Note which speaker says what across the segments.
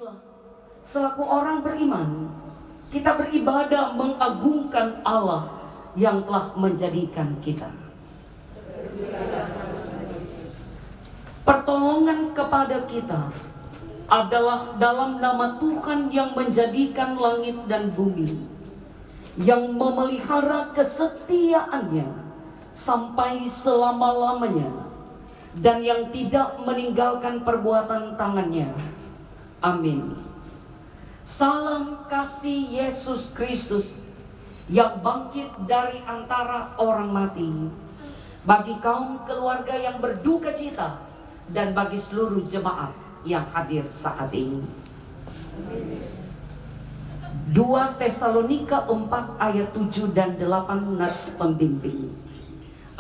Speaker 1: Marilah, selaku orang beriman, kita beribadah mengagungkan Allah yang telah menjadikan kita. Pertolongan kepada kita adalah dalam nama Tuhan yang menjadikan langit dan bumi, yang memelihara kesetiaannya sampai selama-lamanya, dan yang tidak meninggalkan perbuatan tangannya. Amin. Salam kasih Yesus Kristus yang bangkit dari antara orang mati, bagi kaum keluarga yang berduka cita dan bagi seluruh jemaat yang hadir saat ini. 2 Tesalonika 4 ayat 7 dan 8 nats pembimbing.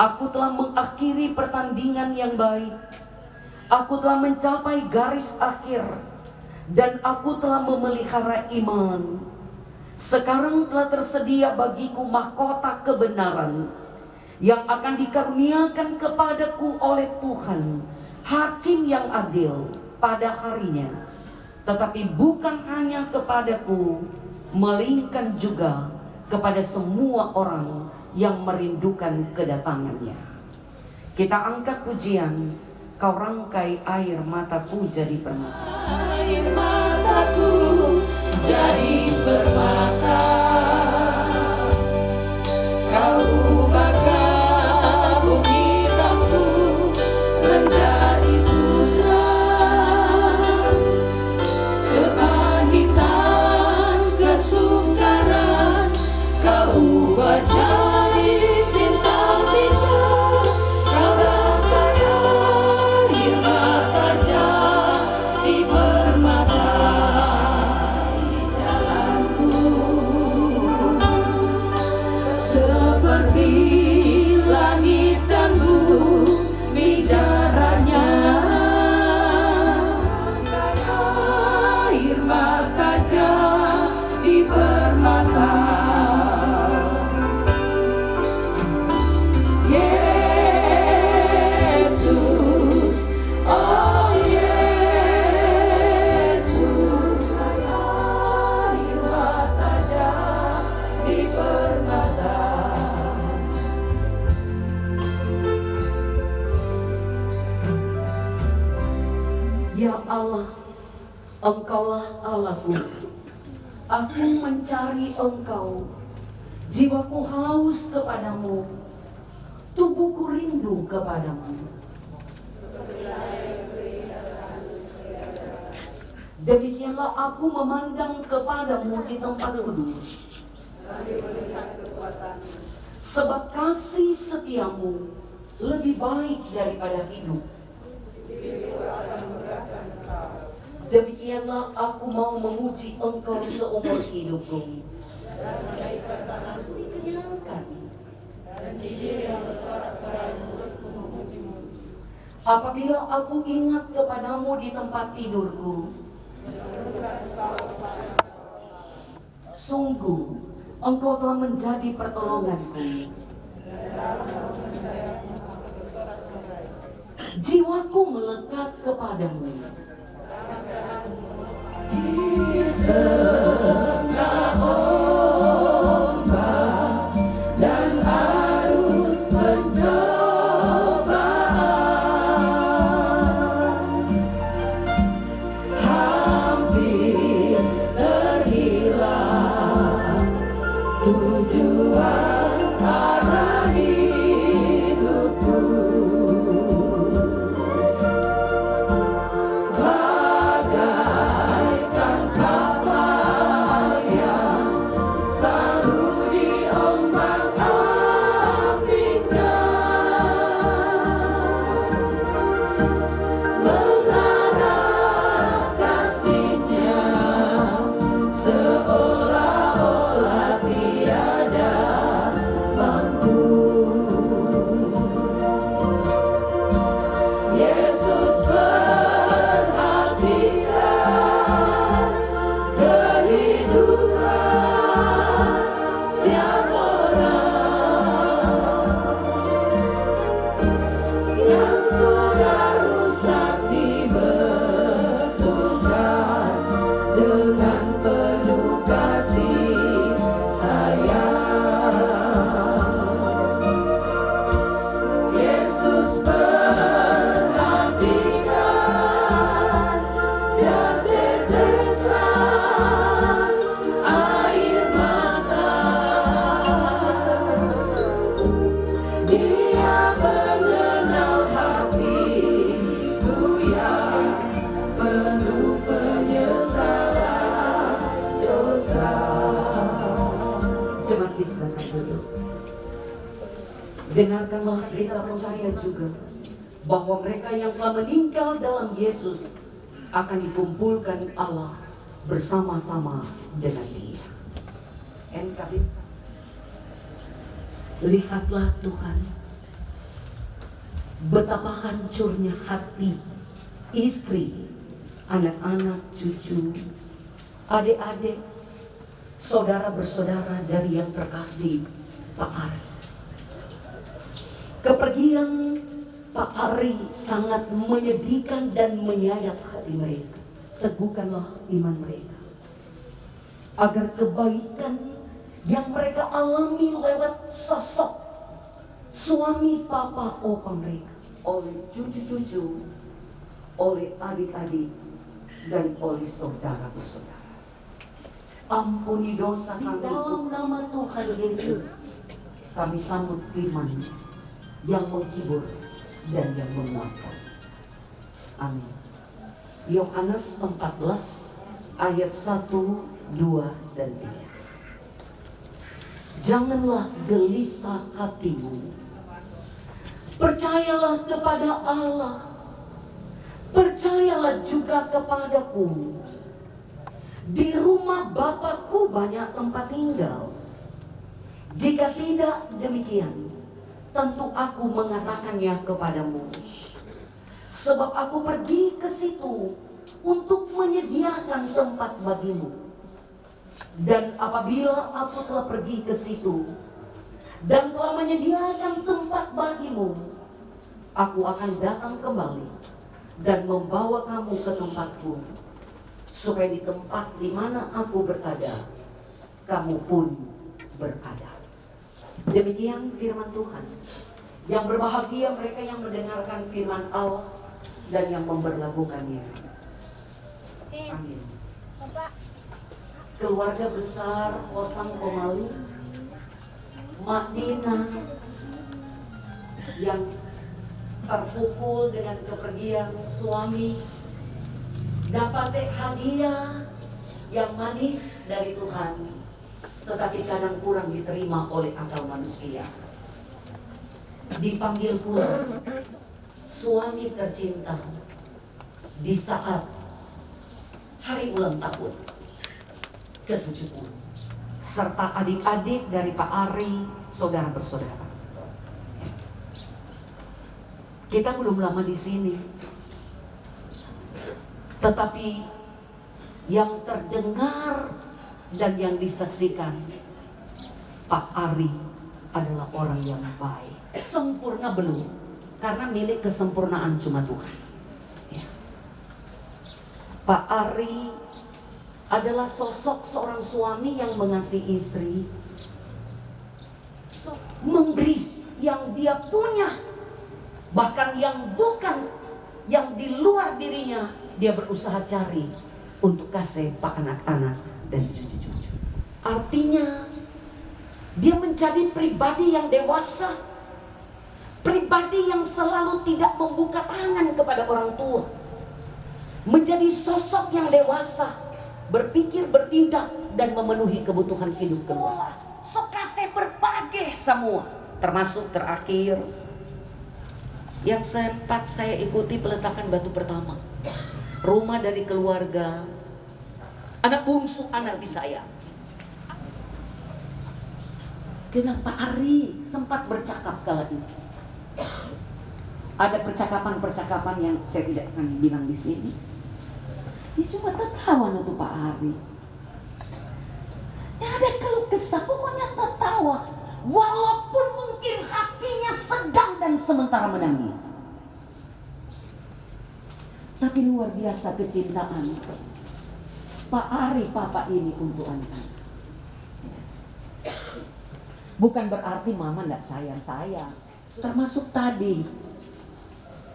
Speaker 1: Aku telah mengakhiri pertandingan yang baik, aku telah mencapai garis akhir, dan aku telah memelihara iman. Sekarang telah tersedia bagiku mahkota kebenaran yang akan dikaruniakan kepadaku oleh Tuhan, Hakim yang adil, pada harinya. Tetapi bukan hanya kepadaku, melainkan juga kepada semua orang yang merindukan kedatangannya. Kita angkat pujian, kau rangkai air mataku jadi permata.
Speaker 2: Air mataku jadi permata, kau ubahkan bumi hitamku menjadi sutra, kepahitan, kesukaran kau ubah jadi bintang-bintang, kau rangkai air mata jadi permata di jalanku, seperti langit dan bumi darahnya, air mata jadi permata. Yesus, oh Yesus, air mata jadi permata.
Speaker 1: Ya Allah, Engkaulah Allahku. Aku mencari Engkau. Jiwaku haus kepadamu, tubuhku rindu kepadamu. Demikianlah aku memandang kepadamu di tempat kudus, sebab kasih setiamu lebih baik daripada hidup. Demikianlah aku mau memuji Engkau seumur hidupku. Dikenyangkan. Apabila aku ingat kepadamu di tempat tidurku, sungguh Engkau telah menjadi pertolonganku. Jiwaku melekat kepadamu.
Speaker 2: Di tengah ombak dan arus pencobaan, hampir terhilang tujuan arah hidupku. Bagaikan kapal
Speaker 1: itulah kita percaya juga bahwa mereka yang telah meninggal dalam Yesus akan dikumpulkan Allah bersama-sama dengan Dia. NKB. Lihatlah Tuhan, betapa hancurnya hati istri, anak-anak, cucu, adik-adik, saudara bersaudara dari yang terkasih Pak Ari. Kepergian Pak Ari sangat menyedihkan dan menyayat hati mereka. Teguhkanlah iman mereka, agar kebaikan yang mereka alami lewat sosok suami, papa, opa mereka, oleh cucu-cucu, oleh adik-adik, dan oleh saudara-saudara. Ampuni dosa kami dalam nama Tuhan Yesus. Kami sambut firman yang menghibur dan yang menguatkan. Amin. Yohanes 14 ayat 1, 2, dan 3. Janganlah gelisah hatimu. Percayalah kepada Allah. Percayalah juga kepadaku. Di rumah Bapakku banyak tempat tinggal. Jika tidak demikian, tentu aku mengatakannya kepadamu. Sebab aku pergi ke situ untuk menyediakan tempat bagimu. Dan apabila aku telah pergi ke situ dan telah menyediakan tempat bagimu, aku akan datang kembali dan membawa kamu ke tempatku, supaya di tempat di mana aku berada, kamu pun berada. Demikian firman Tuhan. Yang berbahagia mereka yang mendengarkan firman Allah dan yang memberlakukannya. Amin. Keluarga besar Hosam Komali Madinah yang terpukul dengan kepergian suami dapat hadiah yang manis dari Tuhan, tetapi kadang kurang diterima oleh akal manusia. Dipanggil pulang suami tercinta di saat hari ulang tahun ke-70, serta adik-adik dari Pak Ari, saudara bersaudara. Kita belum lama di sini, tetapi yang terdengar dan yang disaksikan, Pak Ari adalah orang yang baik. Sempurna belum, karena milik kesempurnaan cuma Tuhan. Ya. Pak Ari adalah sosok seorang suami yang mengasihi istri, memberi yang dia punya, bahkan yang bukan, yang di luar dirinya, dia berusaha cari untuk kasih pak anak-anak dan cucu-cucu. Artinya dia menjadi pribadi yang dewasa, pribadi yang selalu tidak membuka tangan kepada orang tua, menjadi sosok yang dewasa, berpikir, bertindak, dan memenuhi kebutuhan hidup keluarga. Sokase berbagai semua, termasuk terakhir yang sempat saya ikuti peletakan batu pertama, rumah dari keluarga, anak bungsu anak di saya. Kenapa Ari sempat bercakap kala itu? Ada percakapan-percakapan yang saya tidak akan bilang di sini. Dia cuma tertawa tuh Pak Ari. Ya ada keluh kesah, pokoknya tertawa. Walaupun mungkin hatinya sedang dan sementara menangis. Tapi luar biasa kecintaan Pak Ari papa ini untuk anak-anak. Bukan berarti mama tidak sayang-sayang. Termasuk tadi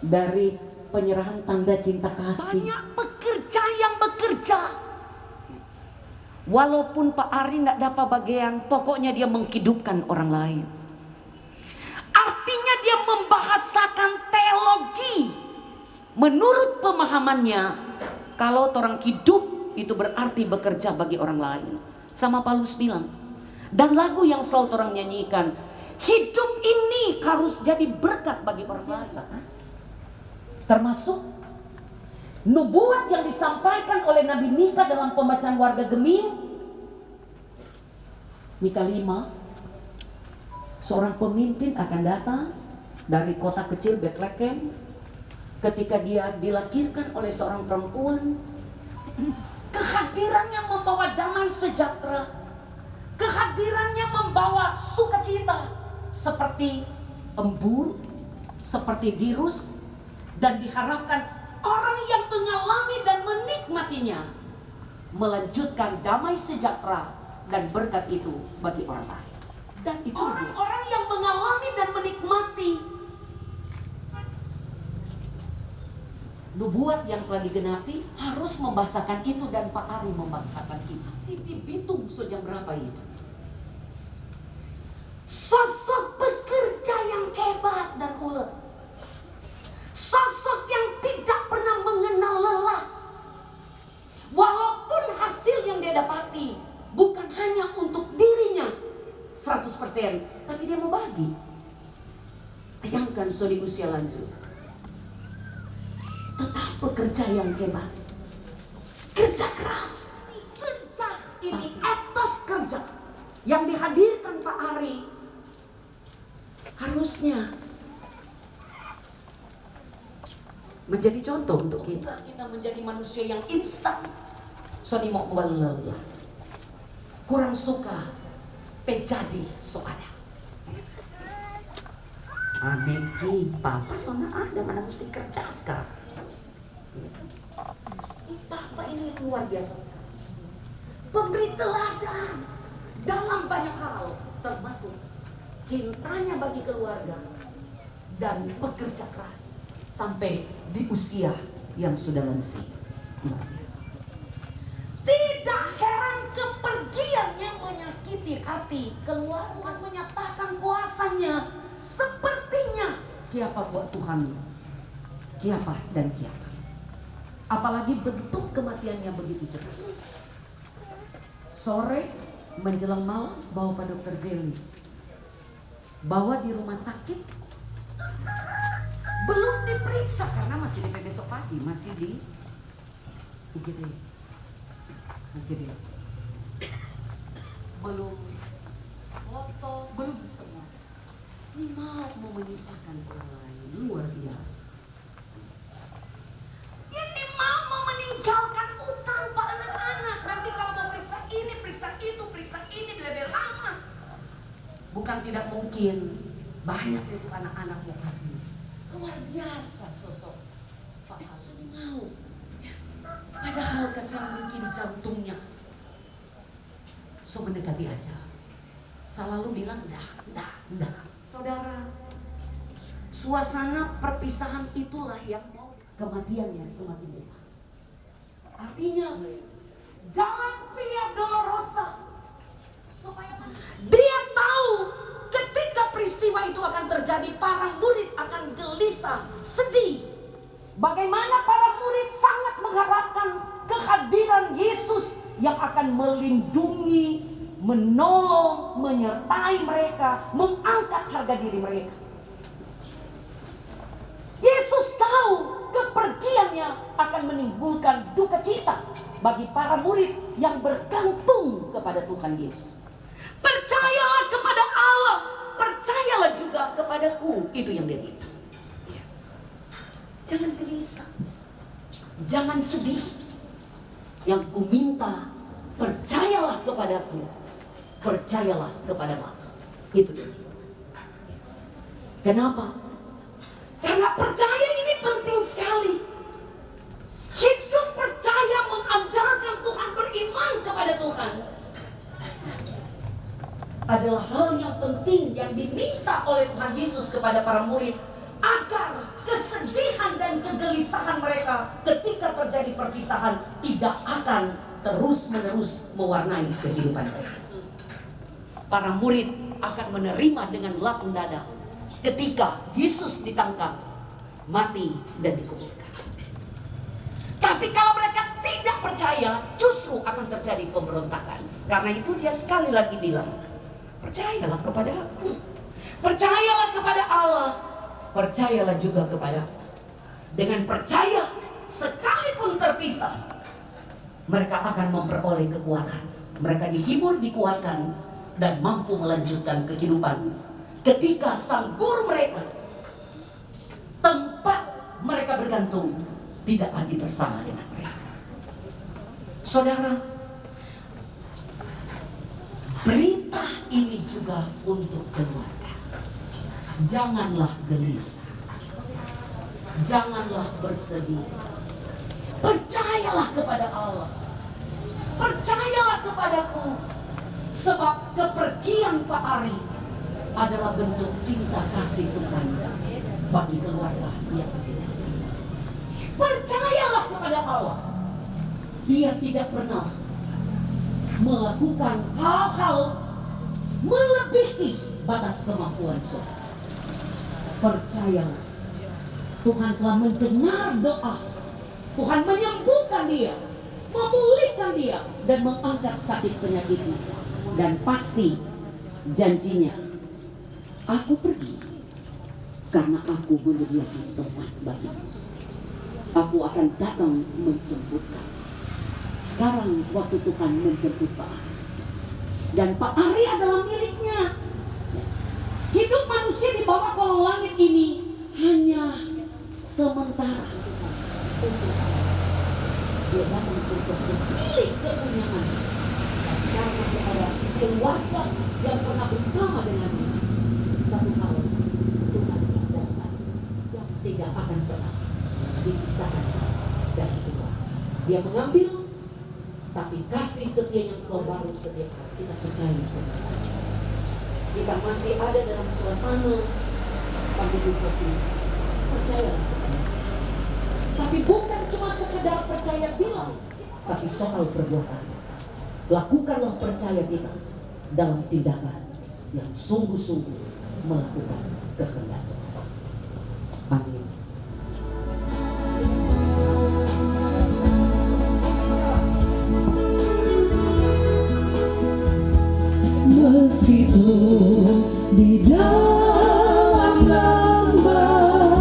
Speaker 1: dari penyerahan tanda cinta kasih. Banyak pekerja yang bekerja. Walaupun Pak Ari tidak dapat bagian, pokoknya dia menghidupkan orang lain. Artinya dia membahasakan teologi. Menurut pemahamannya, kalau orang hidup itu berarti bekerja bagi orang lain. Sama Paulus bilang. Dan lagu yang selalu orang nyanyikan, Hidup ini harus jadi berkat bagi orang bahasa. Termasuk nubuat yang disampaikan oleh Nabi Mika dalam pembacaan warga Gemim. Mika 5, seorang pemimpin akan datang dari kota kecil Bethlehem. Ketika dia dilahirkan oleh seorang perempuan, kehadirannya membawa damai sejahtera, kehadirannya membawa sukacita, seperti embun, seperti virus, dan diharapkan orang yang mengalami dan menikmatinya melanjutkan damai sejahtera dan berkat itu bagi orang lain. Dan itu orang-orang yang mengalami dan menikmati nubuat yang telah digenapi harus membahasakan itu, dan Pak Ari membahasakan itu. Masih di Bitung sejam berapa itu? Sosok pekerja yang hebat dan ulet, sosok yang tidak pernah mengenal lelah. Walaupun hasil yang dia dapati bukan hanya untuk dirinya 100%, tapi dia mau bagi. Bayangkan di usia lanjut, tetap bekerja yang hebat, kerja keras, kerja ini etos kerja yang dihadirkan Pak Ari harusnya menjadi contoh untuk kita. Kita menjadi manusia yang instan, soni mau lelah, kurang suka pejadi soalnya. Ameki papa sona ada mana mesti kerja sekarang. Papa ini luar biasa sekali. Pemberi teladan dalam banyak hal, termasuk cintanya bagi keluarga dan pekerja keras sampai di usia yang sudah lansia. Luar biasa. Tidak heran kepergiannya menyakiti hati keluarga, menyatakan kuasanya. Sepertinya kiapat buat Tuhan, kiapat dan kiapat. Apalagi bentuk kematiannya begitu cepat. Sore menjelang malam bawa Pak Dokter Jelly, bawa di rumah sakit, belum diperiksa karena masih di besok pagi, masih di IGD, belum foto, belum semua. Ini mau menyusahkan orang lain, luar biasa. Ini mau meninggalkan utang Pak anak-anak. Nanti kalau mau periksa ini, periksa itu, periksa ini, lebih lama. Bukan tidak mungkin, banyak itu anak-anak mau habis. Luar biasa sosok Pak Hasu ini mau. Padahal kasihan mungkin jantungnya so mendekati aja. Selalu bilang dah. Saudara, suasana perpisahan itulah yang mau kematiannya semakin dekat. Artinya jalan Via Dolorosa supaya dia tahu ketika peristiwa itu akan terjadi, para murid akan gelisah, sedih. Bagaimana para murid sangat mengharapkan kehadiran Yesus yang akan melindungi, menolong, menyertai mereka, mengangkat harga diri mereka. Yesus tahu kepergiannya akan menimbulkan duka cita bagi para murid yang bergantung kepada Tuhan Yesus. Percayalah kepada Allah, percayalah juga kepadaku. Itu yang dia minta. Jangan gelisah, jangan sedih. Yang ku minta, percayalah kepadaku, percayalah kepada Bapa. Itu dia. Kenapa? Karena percaya ini penting sekali. Hidup percaya mengandalkan Tuhan, beriman kepada Tuhan adalah hal yang penting yang diminta oleh Tuhan Yesus kepada para murid, agar kesedihan dan kegelisahan mereka ketika terjadi perpisahan tidak akan terus-menerus mewarnai kehidupan mereka. Para murid akan menerima dengan lapang dada ketika Yesus ditangkap, mati dan dikuburkan. Tapi kalau mereka tidak percaya, justru akan terjadi pemberontakan. Karena itu dia sekali lagi bilang, percayalah kepada aku, Percayalah kepada Allah, percayalah juga kepada. Dengan percaya, sekalipun terpisah, mereka akan memperoleh kekuatan. Mereka dihibur, dikuatkan, dan mampu melanjutkan kehidupan. Ketika sang guru mereka, tempat mereka bergantung, tidak lagi bersama dengan mereka. Saudara, berita ini juga untuk keluarga. Janganlah gelisah, janganlah bersedih. Percayalah kepada Allah, percayalah kepadaku. Sebab kepergian Pak Ari adalah bentuk cinta kasih Tuhan bagi keluarga yang tidak. Percayalah kepada Allah. Dia tidak pernah melakukan hal-hal melebihi batas kemampuan saudara. Percayalah, Tuhan telah mendengar doa. Tuhan menyembuhkan dia, memulihkan dia, dan mengangkat sakit penyakitnya. Dan pasti janjinya, aku pergi karena aku menyediakan tempat bagimu. Aku akan datang menjemputkan. Sekarang waktu Tuhan menjemput Pak Ari. Dan Pak Ari adalah miliknya. Hidup manusia di bawah kolong langit ini hanya sementara. Dia datang menjemput milik kepunyaan. Karena kepada keluarga yang pernah bersama dengan dia, satu hal Tuhan datang yang tidak akan pernah dipisahkan dari Tuhan. Dia mengambil, tapi kasih setia yang selalu baru setiap hari. Kita percaya kepada dia. Kita masih ada dalam suasana pandemi COVID. Percayalah kepada dia. Tapi bukan cuma sekedar percaya bilang, tapi soal perbuatan. Lakukanlah percaya kita dalam tindakan yang sungguh-sungguh melakukan kehendak Tuhan. Amin.
Speaker 2: Meskipun di dalam lembah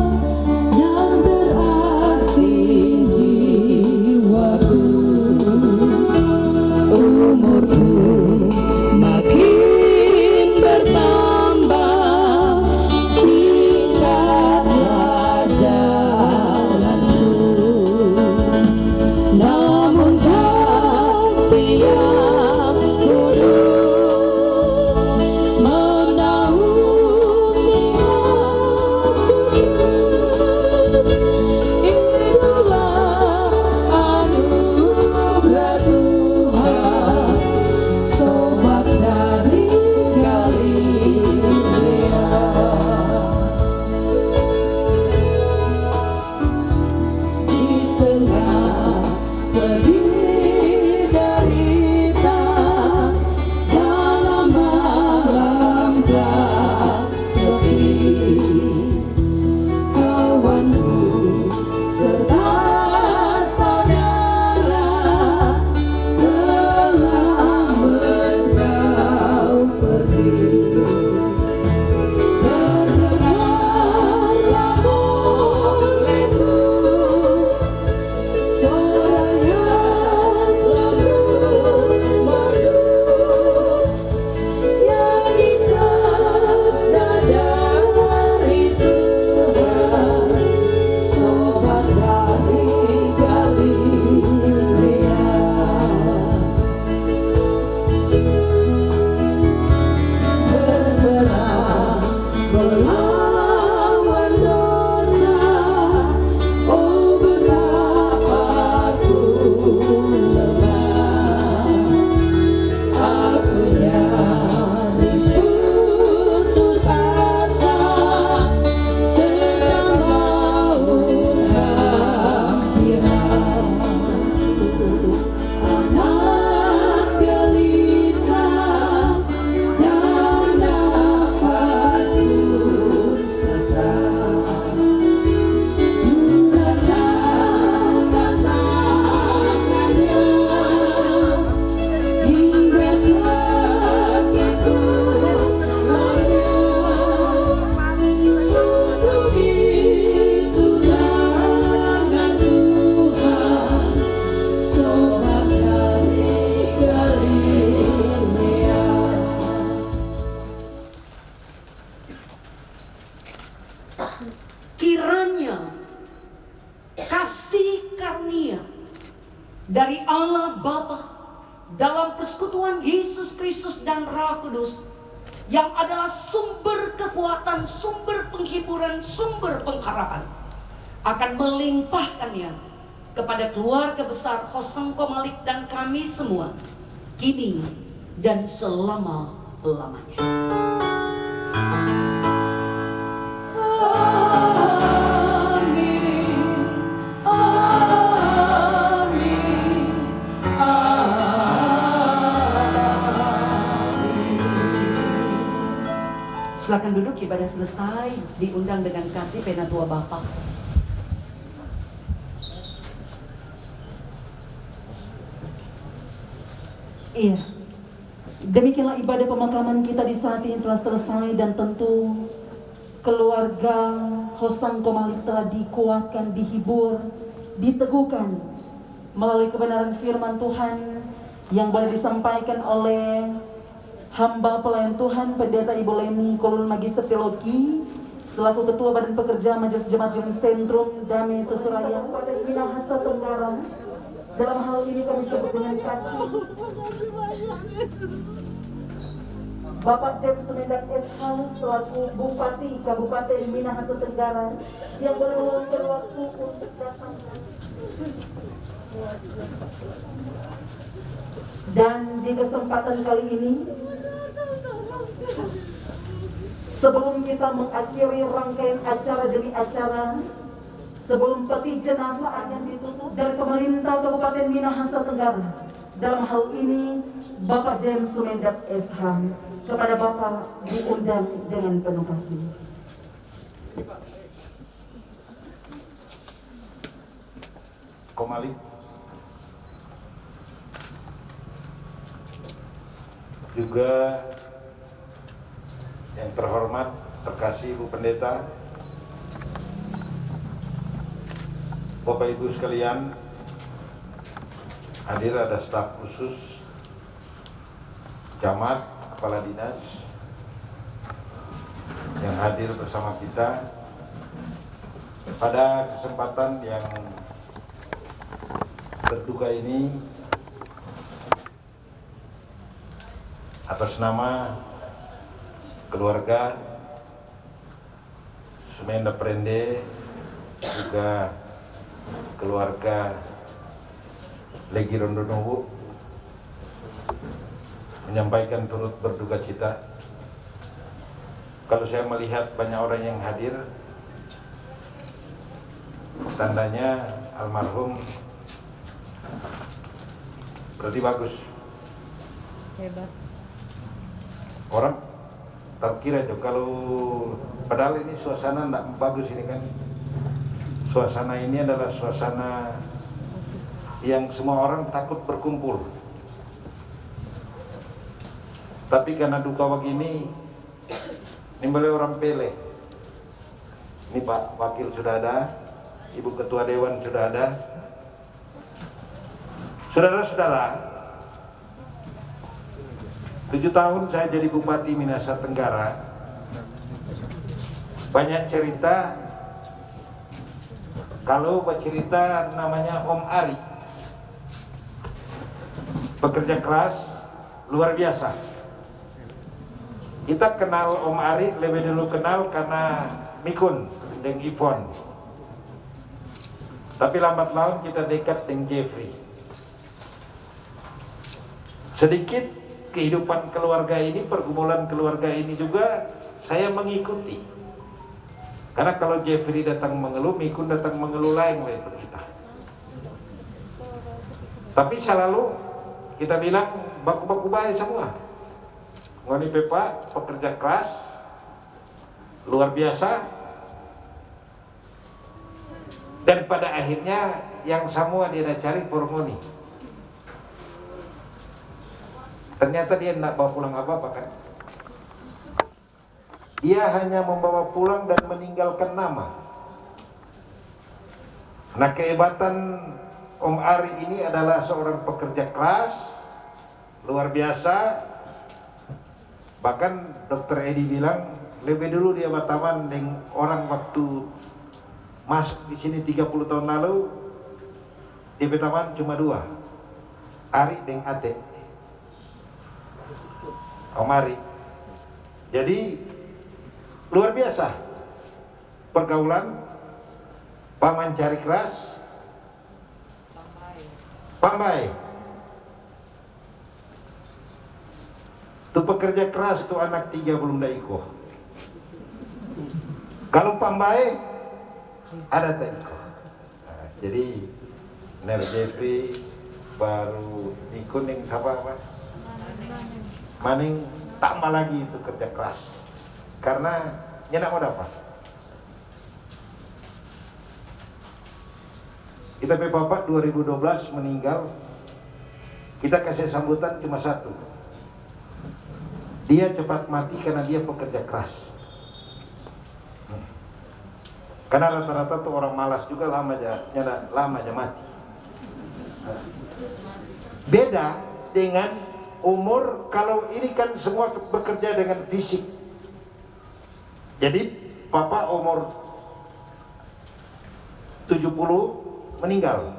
Speaker 2: dan terasing jiwaku, umurku makin bertambah,
Speaker 1: dari Allah Bapa dalam persekutuan Yesus Kristus dan Roh Kudus yang adalah sumber kekuatan, sumber penghiburan, sumber pengharapan, akan melimpahkannya kepada keluarga besar Hosang Komalik dan kami semua kini dan selama-lamanya. Silakan duduk, ibadah selesai, diundang dengan kasih Penatua Bapa.
Speaker 2: Iya, demikianlah ibadah pemakaman kita di saat ini telah selesai, dan tentu keluarga Hosang Komalik telah dikuatkan, dihibur, diteguhkan melalui kebenaran firman Tuhan yang boleh disampaikan oleh hamba pelayan Tuhan Pendeta Ibu Leni Kolul Magister Teologi selaku Ketua Badan Pekerja Majelis Jemaat Gereja Sentrum Damai Suraya Kabupaten Minahasa Tenggara. Dalam hal ini kami sebut dengan kasih Bapak James Sumendak SH selaku Bupati Kabupaten Minahasa Tenggara yang boleh meluangkan waktu untuk datang. Dan di kesempatan kali ini, sebelum kita mengakhiri rangkaian acara demi acara, sebelum peti jenazah akan ditutup dari pemerintah Kabupaten Minahasa Tenggara, dalam hal ini Bapak James Sumendak SH, kepada Bapak diundang dengan penuh kasih.
Speaker 3: Komalik, juga yang terhormat terkasih Ibu Pendeta, Bapak Ibu sekalian, hadir ada staf khusus, camat, kepala dinas yang hadir bersama kita pada kesempatan yang berduka ini. Atas nama keluarga Sumenda Prende, juga keluarga Legi Rondonowo, menyampaikan turut berduka cita. Kalau saya melihat banyak orang yang hadir, tandanya almarhum berarti bagus.
Speaker 2: Hebat.
Speaker 3: Orang tak kira itu, kalau padahal ini suasana tidak bagus ini kan. Suasana ini adalah suasana yang semua orang takut berkumpul. Tapi karena duka begini, ini boleh orang pele. Ini Pak Wakil sudah ada, Ibu Ketua Dewan sudah ada. Saudara-saudara, 7 tahun saya jadi Bupati Minahasa Tenggara, banyak cerita. Kalau bercerita namanya Om Ari, pekerja keras, luar biasa. Kita kenal Om Ari, lebih dulu kenal karena Mikun dan Ivon. Tapi lambat laun kita dekat dengan Jeffrey. Sedikit kehidupan keluarga ini, pergumulan keluarga ini juga saya mengikuti. Karena kalau Jeffrey datang mengeluh, Mikun datang mengeluh lain dari kita. Tapi selalu kita bilang baku-baku baik semua. Ngoni Pepa pekerja keras, luar biasa. Dan pada akhirnya yang semua dia cari Formoni. Ternyata dia tidak bawa pulang apa-apa kan. Dia hanya membawa pulang dan meninggalkan nama. Nah, kehebatan Om Ari ini adalah seorang pekerja keras, luar biasa. Bahkan Dr. Edi bilang, lebih dulu dia berteman dengan orang waktu masuk di sini 30 tahun lalu. di Petaman cuma dua, Ari dan Ate, Om Ari. Jadi luar biasa pergaulan, paman cari keras, Pambai. Tuh pekerja keras tuh anak 3 belum daiko. Kalau Pambai ada tak iko. Nah, jadi Ner Jeffrey baru ikut yang apa? Maning tambah lagi itu kerja keras. Karena nyenak mau dapat. Kita bapak 2012 meninggal, kita kasih sambutan cuma satu. Dia cepat mati karena dia pekerja keras. Karena rata-rata tuh orang malas juga lama aja mati. Beda dengan umur, kalau ini kan semua bekerja dengan fisik. Jadi papa umur 70 meninggal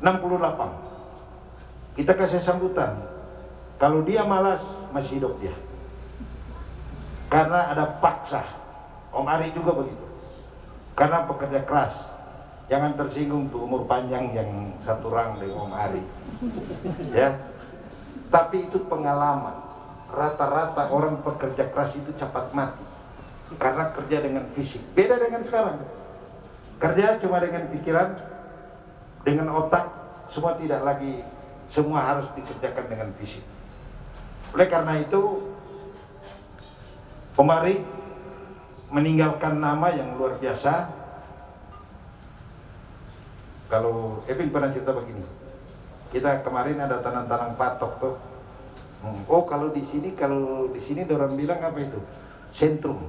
Speaker 3: 68. Kita kasih sambutan. Kalau dia malas masih hidup dia. Karena ada paksa. Om Ari juga begitu. Karena pekerja keras. Jangan tersinggung tuh umur panjang yang satu rang dengan Om Ari. Ya. Tapi itu pengalaman. Rata-rata orang pekerja keras itu cepat mati. Karena kerja dengan fisik. Beda dengan sekarang. Kerja cuma dengan pikiran, dengan otak, semua harus dikerjakan dengan fisik. Oleh karena itu, Om Ari meninggalkan nama yang luar biasa. Kalau Evin pernah cerita begini, kita kemarin ada tanam-tanam patok tuh. Oh kalau di sini orang bilang apa itu? Sentrum.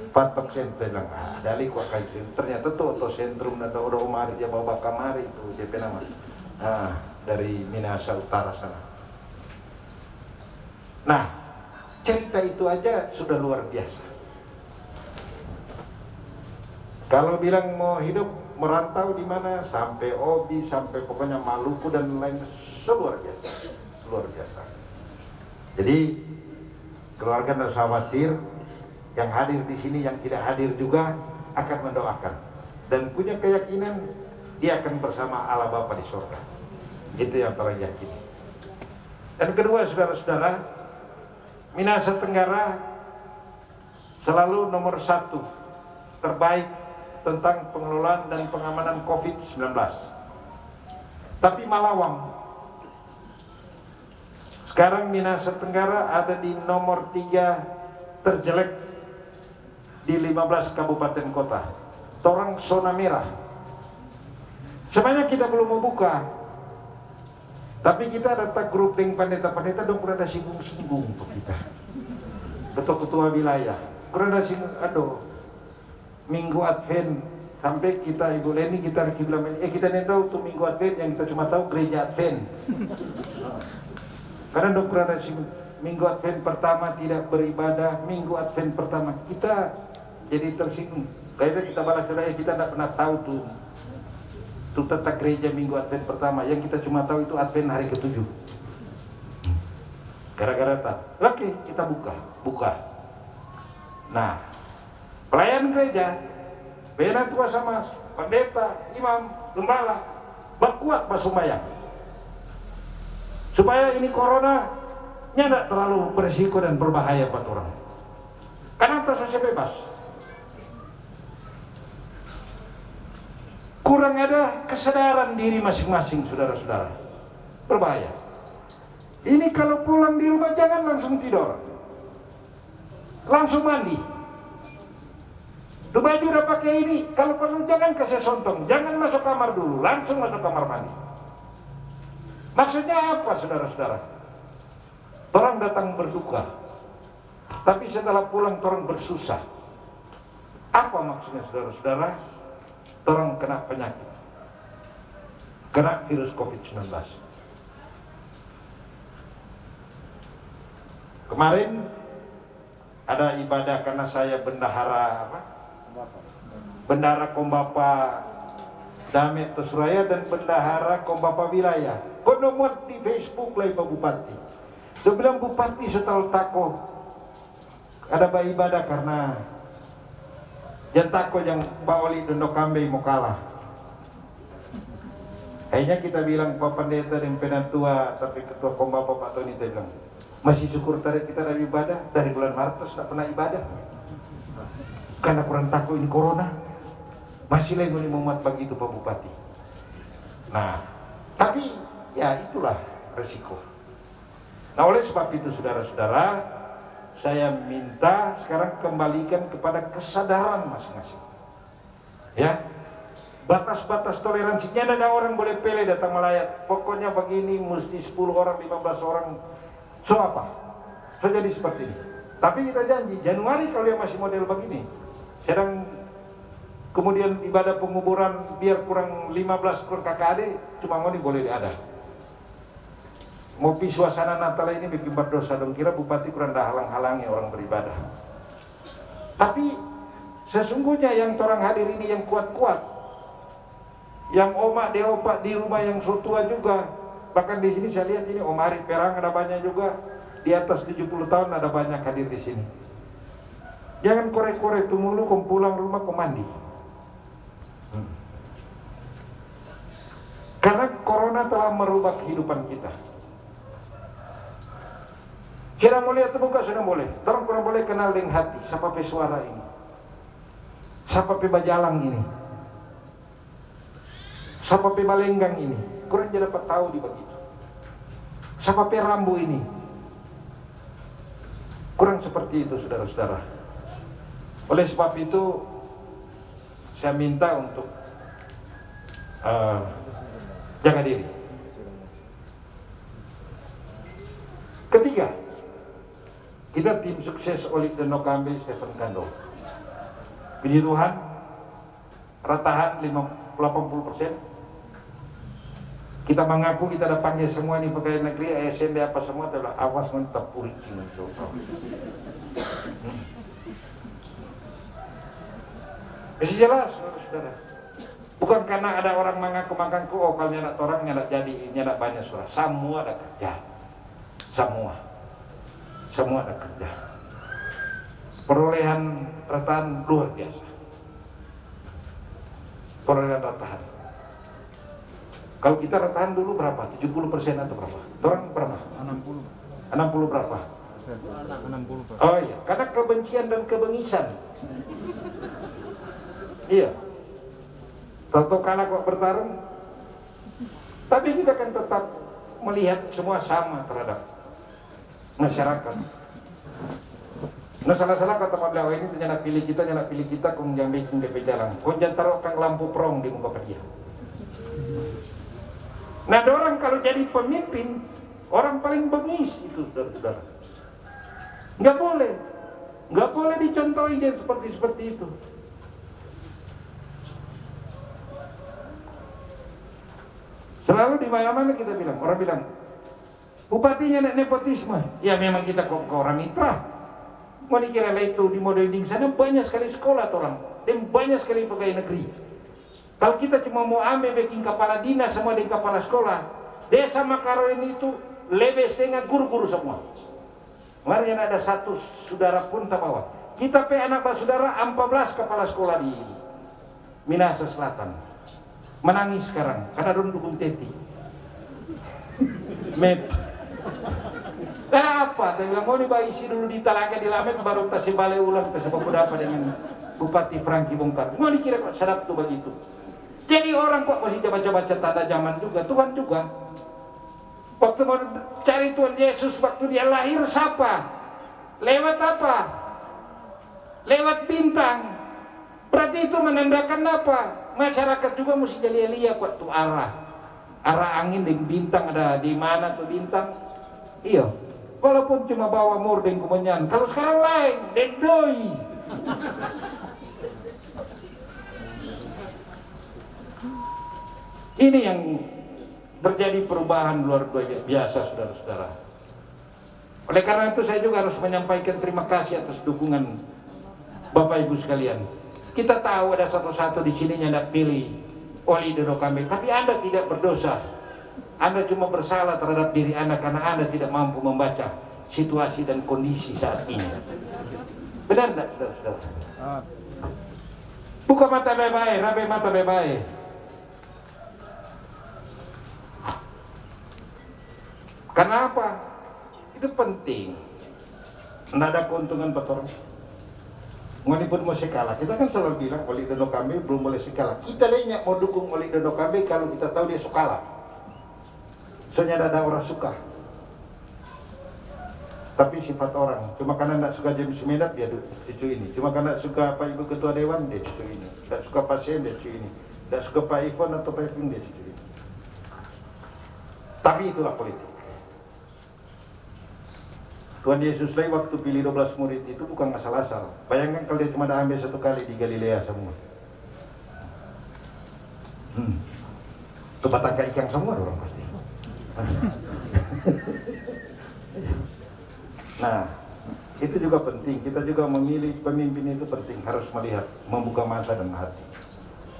Speaker 3: Patok sentrum, dari kuat kayu. Ternyata tuh atau sentrum ada orang Umari dia bawa kamari itu DP nama. Dari Minahasa Utara sana. Nah, cerita itu aja sudah luar biasa. Kalau bilang mau hidup merantau di mana, sampai Obi, sampai pokoknya Maluku dan lain, luar biasa, luar biasa. Jadi keluarga tidak usah khawatir. Yang hadir di sini, yang tidak hadir juga akan mendoakan dan punya keyakinan dia akan bersama Allah Bapa di surga. Itu yang paling yakin. Dan kedua, saudara-saudara, Minahasa Tenggara selalu nomor 1 terbaik tentang pengelolaan dan pengamanan COVID-19. Tapi Malawang sekarang Minahasa Tenggara ada di nomor 3 terjelek di 15 kabupaten kota. Torang zona merah. Sebenarnya kita belum mau buka. Tapi kita ada grup dengan pendeta-pendeta dong pernah ada singgung-singgung untuk kita. Ketua-ketua wilayah. Pernah ada singgung, Minggu Advent sampai kita Ibu Leni kita bilang, kita tidak tahu tuh Minggu Advent, yang kita cuma tahu gereja Advent. Karena dong pernah ada singgung, Minggu Advent pertama tidak beribadah, Minggu Advent pertama kita jadi tersinggung. Kayaknya kita balas saudara, kita tidak pernah tahu tuh tentang gereja Minggu Advent pertama. Yang kita cuma tahu itu Advent hari ke-7. Gara-gara tak. Oke, kita buka. Nah, pelayan gereja, pena tua sama pendeta, imam, gembala, berkuat pasumbayang. Supaya ini corona tidak terlalu berisiko dan berbahaya buat orang. Karena atas saya bebas. Kurang ada kesadaran diri masing-masing, saudara-saudara. Berbahaya. Ini kalau pulang di rumah jangan langsung tidur. Langsung mandi. Tuh baju udah pakai ini, kalau perlu jangan kasih sontong, jangan masuk kamar dulu, langsung masuk kamar mandi. Maksudnya apa, saudara-saudara? Orang datang berduka, tapi setelah pulang orang bersusah. Apa maksudnya, saudara-saudara? Orang kena penyakit, kena virus COVID-19. Kemarin ada ibadah karena saya bendahara Kombapa Damet Suraya dan bendahara Kombapa Wilayah. Kono muat di Facebook lah Pak Bupati. Dia bilang Bupati setel tako ada ibadah karena jatako yang Pak Oli Dondo Kambe mau kalah. Akhirnya kita bilang Pak Pendeta dan Penatua tapi Ketua Kombapa Pak Tony dia bilang masih syukur tadi kita ada ibadah dari bulan Maret terus tak pernah ibadah karena kurang takut ini corona. Masih lagi memuat begitu Pak Bupati. Nah, tapi ya itulah resiko. Nah, oleh sebab itu saudara-saudara, saya minta sekarang kembalikan kepada kesadaran masing-masing. Ya, batas-batas toleransinya ada orang boleh pele datang melayat. Pokoknya begini mesti 10 orang, 15 orang. So apa? So jadi seperti ini. Tapi kita janji Januari kalau yang masih model begini, sedang kemudian ibadah penguburan biar kurang 15 kurang KKD cuma ngoni boleh ada. Ngopi suasana Natal ini bikin berdosa dong kira Bupati kurang dah halang-halangi orang beribadah. Tapi sesungguhnya yang orang hadir ini yang kuat-kuat, yang omak deopak di rumah yang tua juga. Bahkan di sini saya lihat ini Om Arif Perang ada banyak juga, di atas 70 tahun ada banyak hadir di sini. Jangan korek-korek itu mulu, kau pulang rumah kau mandi. Karena corona telah merubah kehidupan kita. Kira mau lihat muka sudah boleh. Orang kurang boleh kenal dengan hati. Siapa pe suara ini? Siapa pe bajalang ini? Siapa pe balenggang ini? Kurang jadi dapat tahu di begitu. Siapa pe rambu ini? Kurang seperti itu saudara-saudara. Oleh sebab itu saya minta untuk jaga diri. Ketiga, kita tim sukses Oli Dondo Kambe Stephen Kando. Puji Tuhan, ratahan 80%. Kita mengaku kita ada panggil semua ini pegawai negeri, ASN apa semua, adalah awas mentap puri cina. Masih jelas, saudara. Bukan karena ada orang mengaku-mengaku, oh kalau nyadak orang nyadak jadi, nyadak banyak suara. Semua ada kerja. Semua ada kerja. Perolehan ratahan luar biasa. Perolehan ratahan. Kalau kita ratahan dulu berapa? 70% atau berapa? Orang berapa? 60. 60 berapa? 60. Oh iya, karena kebencian dan kebengisan. Iya. Tahu kalah kok bertarung. Tapi kita kan tetap melihat semua sama terhadap masyarakat. Nah salah-salah kata Pak Beliau ini nyanak pilih kita kemudian bikin DP jalan. Konjan taruh kang lampu prong di muka dia. Nah orang kalau jadi pemimpin, orang paling bengis itu saudara-saudara. Nggak boleh dicontohi dia seperti itu. Selalu di mana-mana kita bilang, orang bilang, bupatinya nepotisme. Ya memang kita kok orang mitra. Mau dikira itu di modeling sana banyak sekali sekolah orang dan banyak sekali pegawai negeri. Kalau kita cuma mau ambil bikin kepala dinas semua di kepala sekolah, desa Makaroin itu lebih setengah guru-guru semua. Kemarin ada satu saudara pun tak bawa. Kita pe anak saudara 14 kepala sekolah di Minahasa Selatan. Menangis sekarang karena dorong dukung Teti. Met. Apa? Dia bilang mau dibaisi dulu di Talaga di Lamet baru kasih balik ulang ke sebab apa dengan Bupati Franky Bongkar. Mau dikira kok sadap tuh begitu. Jadi orang kok masih baca-baca tanda zaman juga, Tuhan juga. Waktu mau cari Tuhan Yesus waktu dia lahir siapa? Lewat apa? Lewat bintang. Berarti itu menandakan apa? Masyarakat juga mesti jadi lihat waktu arah angin dengan bintang ada di mana tuh bintang. Iya. Walaupun cuma bawa mordeng kemenyan. Kalau sekarang lain, dendoi. Ini yang terjadi perubahan luar biasa saudara-saudara. Oleh karena itu saya juga harus menyampaikan terima kasih atas dukungan Bapak Ibu sekalian. Kita tahu ada satu-satu di sini yang tidak pilih wali dono kami, tapi Anda tidak berdosa. Anda cuma bersalah terhadap diri Anda karena Anda tidak mampu membaca situasi dan kondisi saat ini. Benar tidak, saudara-saudara? Buka mata baik-baik, rabe mata baik-baik. Kenapa? Itu penting. Tidak ada keuntungan buat orang. Walaupun mau sekalah, kita kan selalu bilang wali dono kami belum boleh sekalah. Kita lainnya mau dukung wali dono kami kalau kita tahu dia sukalah. Soalnya ada orang suka. Tapi sifat orang, cuma karena tidak suka James Medat dia cucu ini. Cuma karena suka Pak Ibu Ketua Dewan dia cucu ini. Tidak suka Pak Sen dia cucu ini. Tidak suka Pak Ivon atau Pak Ivon dia cucu ini. Tapi itulah politik. Tuhan Yesus lagi waktu pilih 12 murid itu bukan asal-asal. Bayangkan kalau dia cuma ada ambil satu kali di Galilea semua. Kebatangka ikan semua orang pasti. Nah, itu juga penting. Kita juga memilih pemimpin itu penting. Harus melihat, membuka mata dan hati.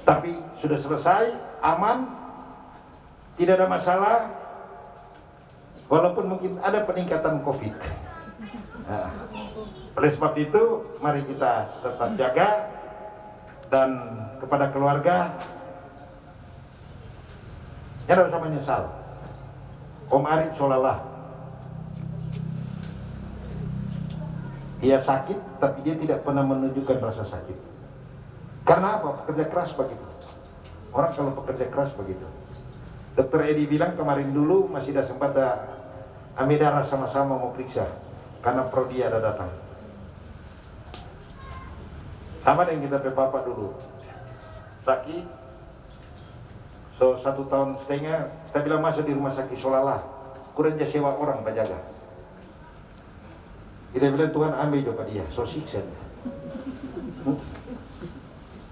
Speaker 3: Tapi sudah selesai, aman, tidak ada masalah. Walaupun mungkin ada peningkatan COVID. Nah, oleh sebab itu, mari kita tetap jaga. Dan kepada keluarga, jangan usah menyesal. Om Arif seolah-olah dia sakit, tapi dia tidak pernah menunjukkan rasa sakit. Karena apa? Pekerja keras begitu. Orang kalau pekerja keras begitu. Dokter Edi bilang kemarin dulu masih ada sempat ambil darah sama-sama mau periksa. Karena prodi ada datang. Sama dengan kita Bapak dulu. Sakit. So 1 tahun setengah, kita bilang masuk di rumah sakit Solala. Kurang dia sewa orang penjaga. Kita bilang Tuhan ambil coba dia, so siksa.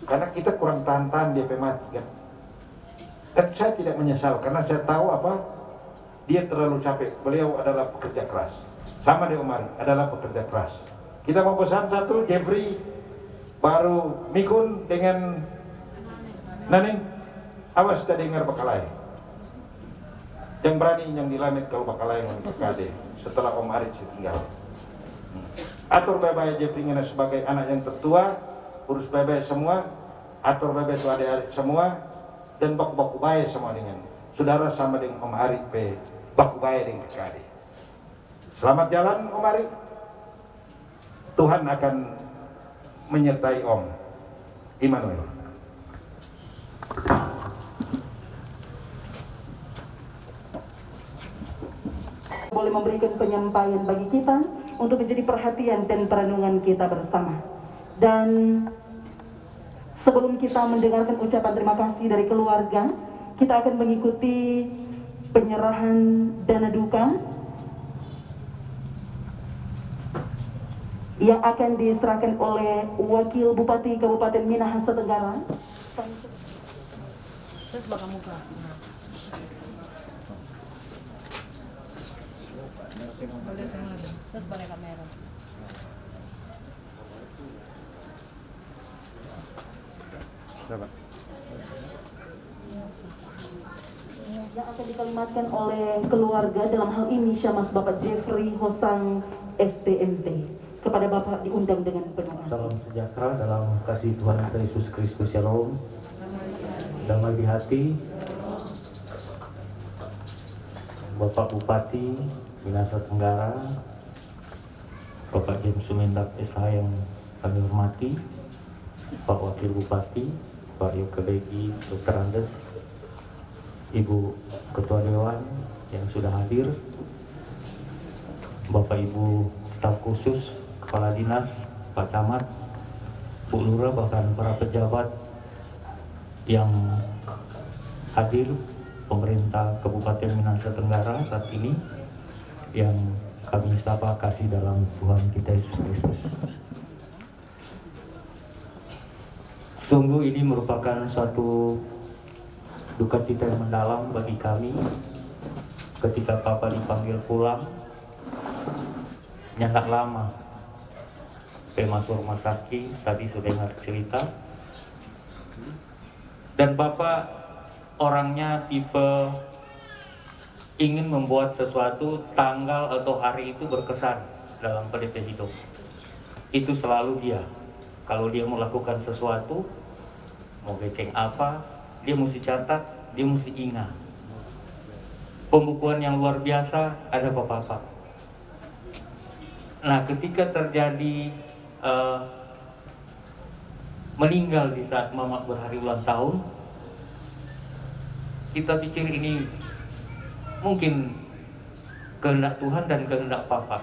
Speaker 3: Karena kita kurang tahan-tahan dia mati kan. Dan saya tidak menyesal karena saya tahu apa dia terlalu capek. Beliau adalah pekerja keras. Sama dengan Omar adalah pekerja keras. Kita mau pesan satu, Jeffrey, baru Mikun dengan Naneng. Awas kita dengar Bakalai. Yang berani yang dilamit kalau Bakalai yang berkade setelah Om Arif tinggal. Atur baik-baik Jeffrey sebagai anak yang tertua, urus baik-baik semua, atur baik-baik itu adik-adik semua, dan baku-baku baik semua dengan saudara sama dengan Om Arif baku baik dengan kakak. Selamat jalan Om Arif. Tuhan akan menyertai Om Immanuel.
Speaker 2: Boleh memberikan penyampaian bagi kita untuk menjadi perhatian dan perenungan kita bersama. Dan sebelum kita mendengarkan ucapan terima kasih dari keluarga, kita akan mengikuti penyerahan dana duka yang akan diserahkan oleh Wakil Bupati Kabupaten Minahasa Tenggara.
Speaker 4: Terus bakal muka. Boleh tengah ada. Terus balik kamera.
Speaker 2: Yang akan dikalimatkan oleh keluarga dalam hal ini Syamas Bapak Jeffrey Hosang SPMT. Kepada Bapak diundang dengan penuh kasih.
Speaker 5: Salam sejahtera dalam kasih Tuhan kita Yesus Kristus. Shalom. Damai di hati. Bapak Bupati Minahasa Tenggara, Bapak James Sumendak SH yang kami hormati, Pak Wakil Bupati, Pak Yokelegi Dr. Andes, Ibu Ketua Dewan yang sudah hadir, Bapak Ibu staf khusus, Kepala Dinas, Pak Camat, Bu Lurah, bahkan para pejabat yang hadir, pemerintah Kabupaten Minahasa Tenggara saat ini yang kami sapa kasih dalam Tuhan kita Yesus Kristus. Sungguh ini merupakan suatu duka cita yang mendalam bagi kami ketika Papa dipanggil pulang. Nyandak lama masuk rumah sakit, tadi sudah dengar cerita, dan Bapak orangnya tipe ingin membuat sesuatu tanggal atau hari itu berkesan dalam PDP hidup. Itu selalu dia. Kalau dia melakukan sesuatu, mau bikin apa, dia mesti catat, dia mesti ingat. Pembukuan yang luar biasa ada Bapak. Nah, ketika terjadi meninggal di saat Mama berhari ulang tahun, kita pikir ini mungkin kehendak Tuhan dan kehendak Papa.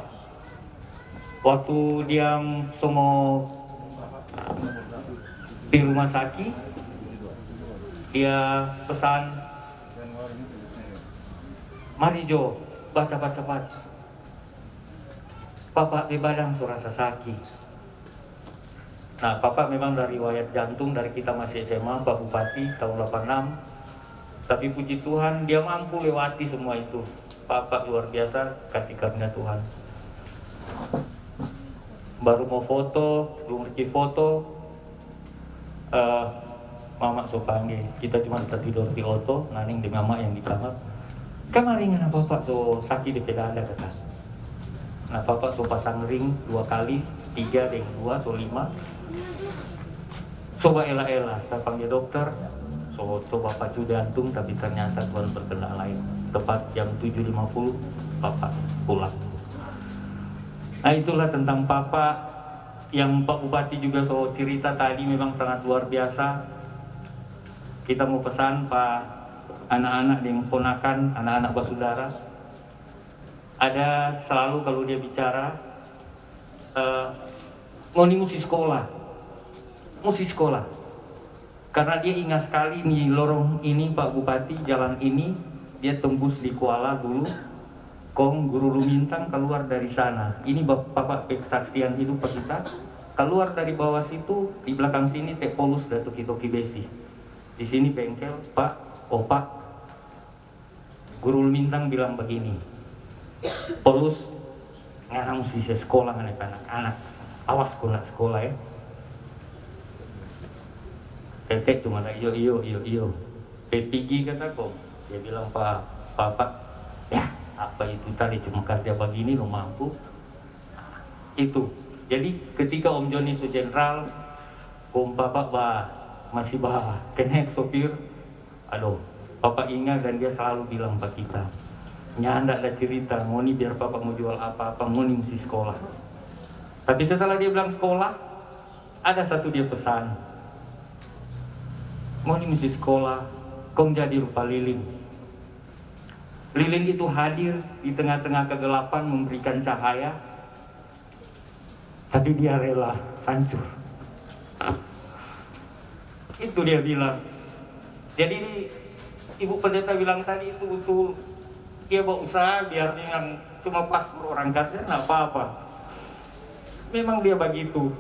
Speaker 5: Waktu dia semua di rumah sakit, dia pesan, mari Jo, baca. Papa di badan surasa sakit. Nah, Papa memang dari riwayat jantung dari kita masih SMA, Pak Bupati tahun 86. Tapi puji Tuhan dia mampu lewati semua itu. Papa luar biasa, kasih karunia Tuhan. Baru mau foto, belum rezeki foto, Mama so panggil. Kita cuma bisa tidur di auto, naning di Mama yang di kamar. Kemarin apa Papa so sakit di pedada kata. Nah, Papa so pasang ring 2 kali, 3 dan 2, so 5. Coba ela-ela, kita panggil dokter. So coba pacu jantung, tapi ternyata Tuhan berkehendak lain. Tepat jam 7.50 Papa pulang. Nah, itulah tentang Papa yang Pak Bupati juga so cerita tadi, memang sangat luar biasa. Kita mau pesan Pak, anak-anak yang ponakan, anak-anak bersaudara, ada selalu kalau dia bicara ngoni mesti sekolah. Karena dia ingat sekali nih lorong ini Pak Bupati, jalan ini dia tembus di Kuala dulu, Kong Guru Lumintang keluar dari sana. Ini Bapak kesaksian hidup Pak kita. Keluar dari bawah situ, di belakang sini Tek Polus Datuk Toki Besi. Di sini bengkel, Pak, Guru Lumintang bilang begini, Polus, ngana mesti sekolah anak-anak, awas sekolah ya. Tetek cuma ada iyo. P3 kata kok, dia bilang Pak, ya apa itu tadi cuma kerja begini lo mampu. Itu. Jadi ketika Om Joni su jenderal, Om Papa masih kenek sopir, aduh, Papa ingat dan dia selalu bilang Pak kita, nyanda ada cerita, ngoni biar Papa mau jual apa-apa, ngoni mesti sekolah. Tapi setelah dia bilang sekolah, ada satu dia pesan, ngoni mesti sekolah, kong jadi rupa lilin. Lilin itu hadir di tengah-tengah kegelapan memberikan cahaya, tapi dia rela hancur. Itu dia bilang. Jadi Ibu Pendeta bilang tadi itu betul. Dia berusaha biar dengan cuma pas orang kerja, nggak apa-apa. Memang dia begitu.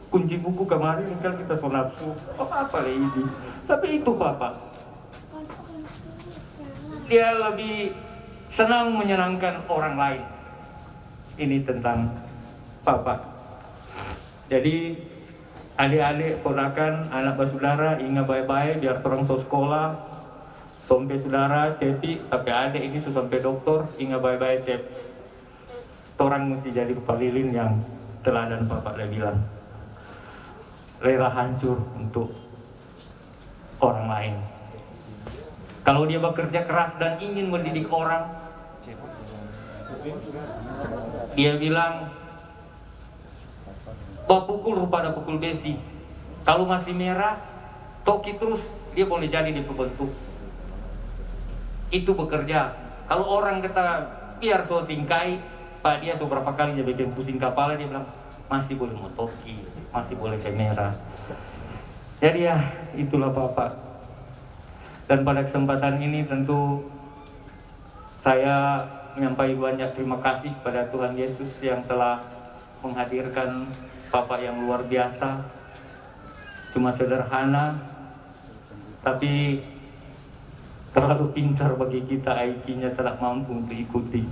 Speaker 5: Kunci buku kemarin kan kita so nafsu, apa ini. Tapi itu Bapak. Dia lebih senang menyenangkan orang lain. Ini tentang Bapak. Jadi adik-adik, ponakan, anak bersaudara ingat baik-baik biar orang so sekolah. Sampai saudara cepi, tapi adik ini so sampai dokter, ingat baik-baik cep. Orang mesti jadi rupa lilin yang teladan Bapak dia bilang. Rela hancur untuk orang lain. Kalau dia bekerja keras dan ingin mendidik orang, dia bilang, pukul pada pukul besi. Kalau masih merah, toki terus, dia boleh jadi di pembentuk. Itu bekerja. Kalau orang kata biar so tingkai, Pak dia so berapa kali dia bikin pusing kepala, dia bilang masih boleh mau toki, masih boleh merah. Jadi ya itulah Bapak. Dan pada kesempatan ini tentu saya menyampaikan banyak terima kasih pada Tuhan Yesus yang telah menghadirkan Bapak yang luar biasa. Cuma sederhana, tapi terlalu pintar bagi kita, IQ-nya telah mampu untuk ikuti.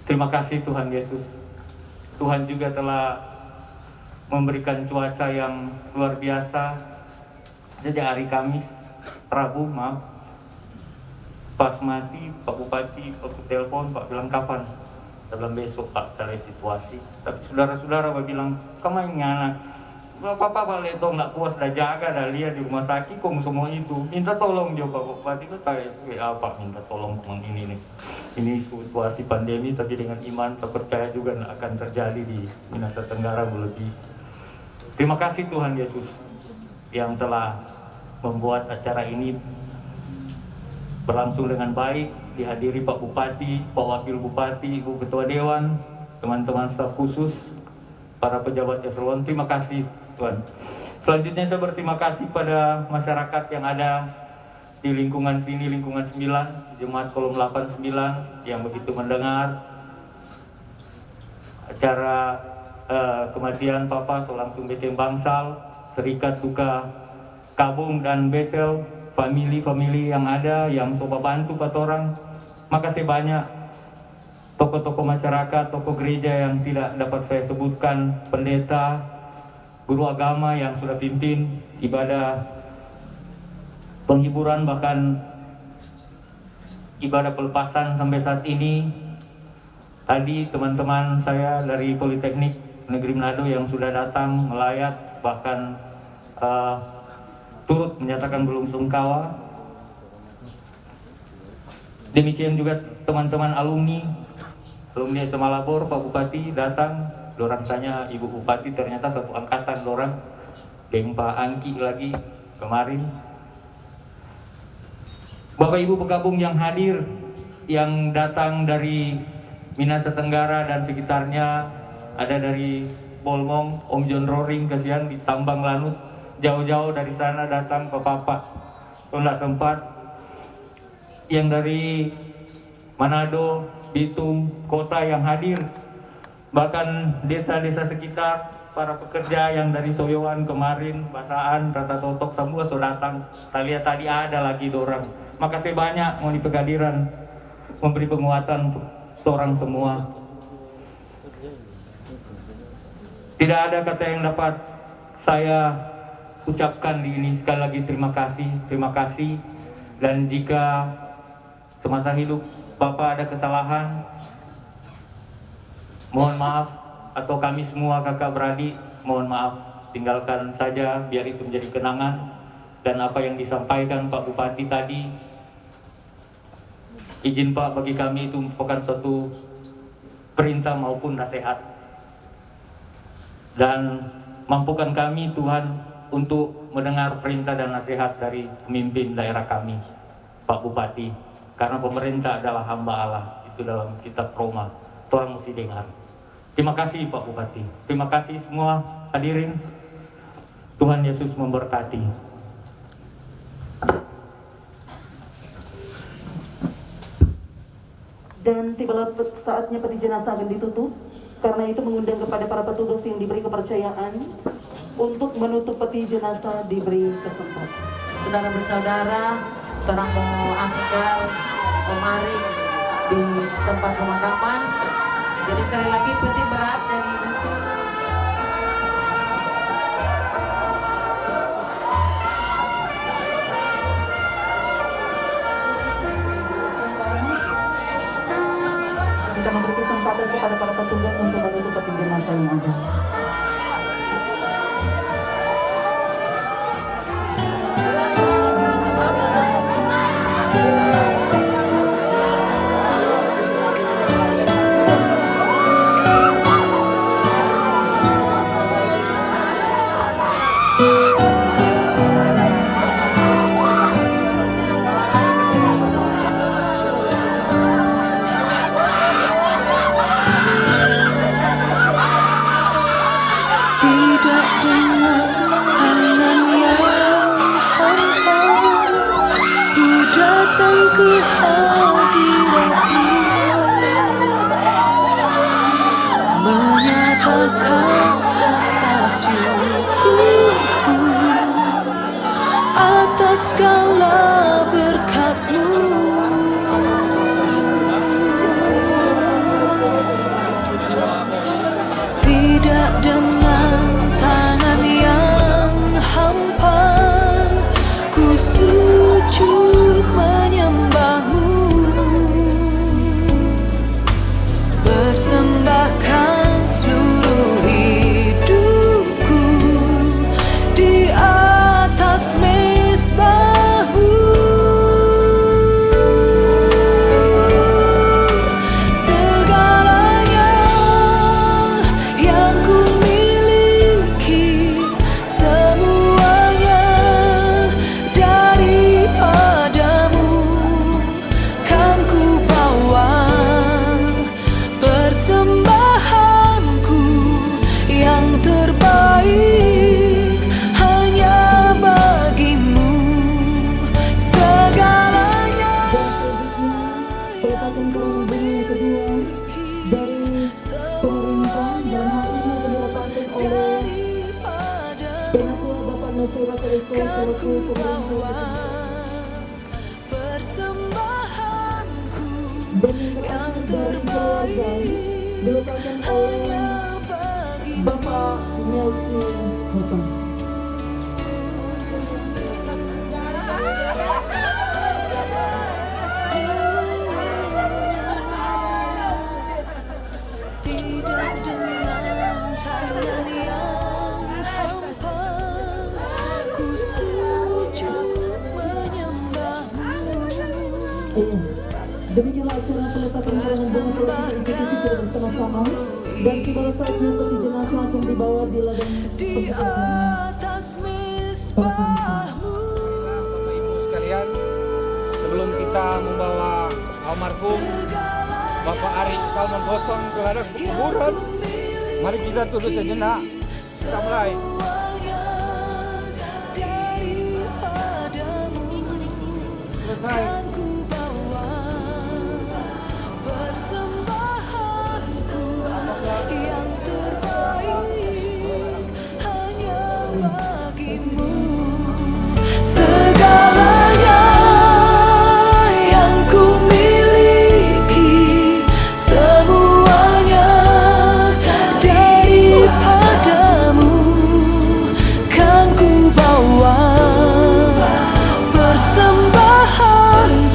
Speaker 5: Terima kasih Tuhan Yesus. Tuhan juga telah memberikan cuaca yang luar biasa. Jadi hari Kamis Rabu, maaf, pas mati Pak Bupati waktu telepon, Pak bilang kapan? Saya bilang besok Pak, dari situasi. Tapi saudara-saudara Pak bilang, kemain anak, Bapak Pak Leto nggak puas dah jaga, dah lihat di rumah sakit, kok semua itu. Minta tolong dia Pak Bupati, itu kayak apa, minta tolong teman ini nih. Ini situasi pandemi, tapi dengan iman, kita percaya juga akan terjadi di Minahasa Tenggara lebih. Terima kasih Tuhan Yesus yang telah membuat acara ini berlangsung dengan baik, dihadiri Pak Bupati, Pak Wakil Bupati, Ibu Ketua Dewan, teman-teman staf khusus, para pejabat eselon. Terima kasih Tuhan. Selanjutnya saya berterima kasih pada masyarakat yang ada di lingkungan sini, lingkungan 9, Jemaat Kolom 89 yang begitu mendengar acara kematian Papa, so langsung BTM Bangsal, Serikat Duka Kabung dan Betel, famili-famili yang ada, yang coba bantu orang. Makasih banyak tokoh-tokoh masyarakat, tokoh gereja yang tidak dapat saya sebutkan, pendeta, guru agama yang sudah pimpin ibadah penghiburan, bahkan ibadah pelepasan sampai saat ini. Tadi teman-teman saya dari Politeknik Negeri Manado yang sudah datang melayat, bahkan turut menyatakan belum sungkawa. Demikian juga teman-teman alumni SMA Labor, Pak Bupati datang. Dorang tanya Ibu Bupati, ternyata satu angkatan dorang. Geng Pak Angki lagi kemarin. Bapak Ibu pegabung yang hadir, yang datang dari Minahasa Tenggara dan sekitarnya, ada dari Bolmong, Om John Roring, kasihan di Tambang Lanut, jauh-jauh dari sana datang ke Papa, tidak sempat. Yang dari Manado, Bitung, kota yang hadir, bahkan desa-desa sekitar, para pekerja yang dari Soyoan kemarin, Basaan, Rata Totok, semua sudah datang. Saya lihat tadi ada lagi dorang. Makasih banyak mau di Pegadiran, memberi penguatan untuk orang semua. Tidak ada kata yang dapat saya ucapkan di ini. Sekali lagi terima kasih. Dan jika semasa hidup Bapak ada kesalahan, mohon maaf, atau kami semua kakak beradik mohon maaf. Tinggalkan saja, biar itu menjadi kenangan. Dan apa yang disampaikan Pak Bupati tadi, izin Pak, bagi kami itu merupakan suatu perintah maupun nasihat. Dan mampukan kami Tuhan untuk mendengar perintah dan nasihat dari pemimpin daerah kami, Pak Bupati. Karena pemerintah adalah hamba Allah, itu dalam kitab Roma. Tuhan mesti dengar. Terima kasih Pak Bupati. Terima kasih semua hadirin. Tuhan Yesus memberkati.
Speaker 2: Dan tibalah saatnya peti jenazah akan ditutup. Karena itu mengundang kepada para petugas yang diberi kepercayaan untuk menutup peti jenazah diberi kesempatan.
Speaker 1: Saudara bersaudara, terang mau angkat kemari di tempat pemakaman. Jadi sekali lagi peti berat dari
Speaker 2: kita memberi kesempatan kepada para petugas untuk menutup peti jenazah yang ada.
Speaker 6: Tidak dengan tangan yang hampa, ku datang ke hadiratmu, menyatakan rasa syukurku atas segala berkat-Mu. Tidak dengan tangan yang hampa, ku sujud
Speaker 2: selaku pemerintah
Speaker 6: persembahanku
Speaker 2: dan
Speaker 6: yang
Speaker 2: yang dari keluarga diletakkan oleh
Speaker 6: hanya bagimu.
Speaker 2: Bapak Melki Hasan.
Speaker 6: Tidak dengan tangan yang hampa, ku sujud menyembahmu.
Speaker 2: Demikianlah acara peletakan karangan bunga telah kita ikuti secara bersama-sama dan tiba saatnya peti jenazah akan dibawa di ladang
Speaker 6: Di
Speaker 2: pemakaman.
Speaker 6: atas misbahmu.
Speaker 7: Bapak Ibu sekalian, sebelum kita membawa almarhum Bapak Ari Salmon Gosong ke ladang kuburan, mari kita tunduk sejenak. Kita mulai. Selesai.
Speaker 6: Ku bawa persembahanku yang terbaik hanya bagimu. Segalanya yang ku miliki, semuanya daripadamu. Kan ku bawa persembahanku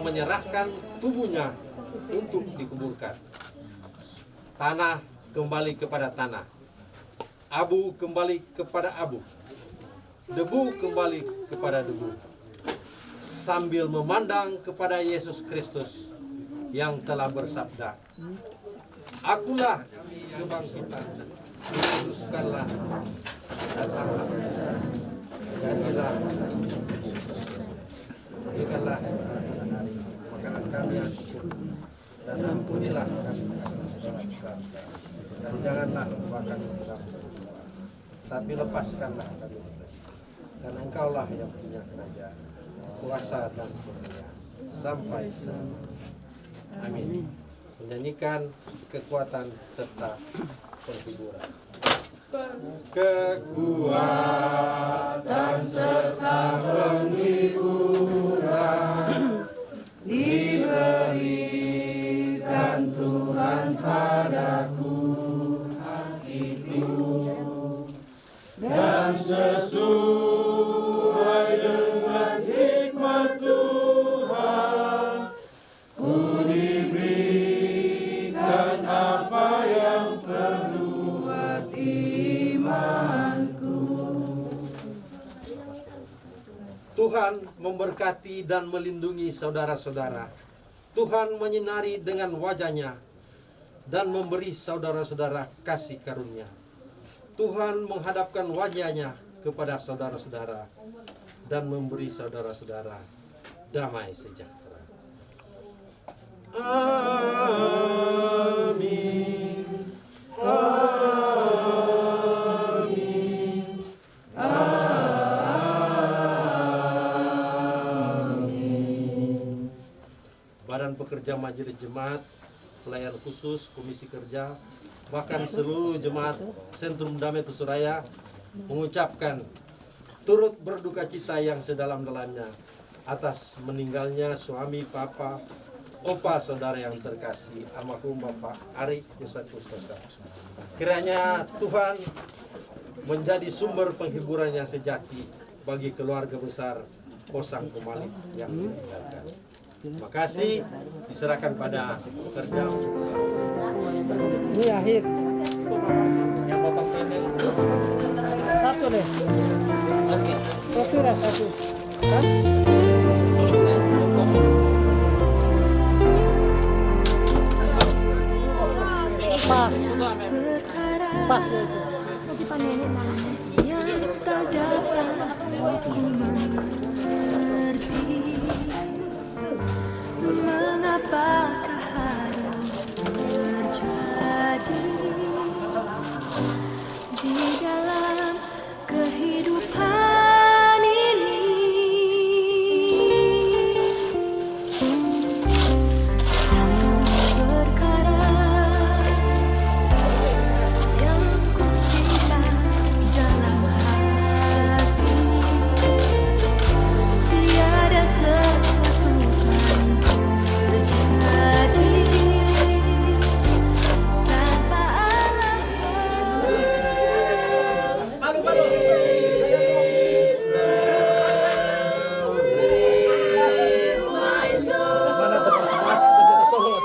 Speaker 8: menyerahkan tubuhnya untuk dikuburkan. Tanah kembali kepada tanah, abu kembali kepada abu, debu kembali kepada debu. Sambil memandang kepada Yesus Kristus yang telah bersabda, "Akulah kebangkitan, kuduskanlah, datanglah, jadilah, berikanlah makanan kami yang cukup, dan ampunilah kami, dan janganlah lupakan kami, tapi lepaskanlah kami, dan Engkaulah yang punya kerajaan, kuasa dan kemuliaan sampai selamanya. Amin." Menyanyikan kekuatan serta penghiburan. Kekuatan serta penghiburan diberikan Tuhan padaku itu, dan sesuai dengan hikmat Tuhan ku diberikan apa yang perlu buat imanku. Tuhan memberkati dan melindungi saudara-saudara. Tuhan menyinari dengan wajah-Nya dan memberi saudara-saudara kasih karunia. Tuhan menghadapkan wajah-Nya kepada saudara-saudara dan memberi saudara-saudara damai sejahtera. Amin. Amin. Amin. Badan Pekerja Majelis Jemaat, Pelayan Khusus, Komisi Kerja, bahkan seluruh jemaat Sentrum Damai Kusuraya mengucapkan turut berduka cita yang sedalam-dalamnya atas meninggalnya suami, papa, opa saudara yang terkasih, almarhum Bapak Ari Yusuf Kustosa. Kiranya Tuhan menjadi sumber penghiburan yang sejati bagi keluarga besar Hosang Komalit yang meninggalkan. Terima kasih, diserahkan pada pekerja.
Speaker 4: Ini akhir. Yang Bapak pendek. Satu deh. Oke. Satu dah satu. Hah? Pas. Pas itu.
Speaker 6: Yang tak dapat ku mengerti, mengapakah harus terjadi di dalam kehidupan ini. Satu perkara yang ku simpan dalam hati, tiada sesuatu kan terjadi tanpa
Speaker 8: Mana tempat kelas kita sohor.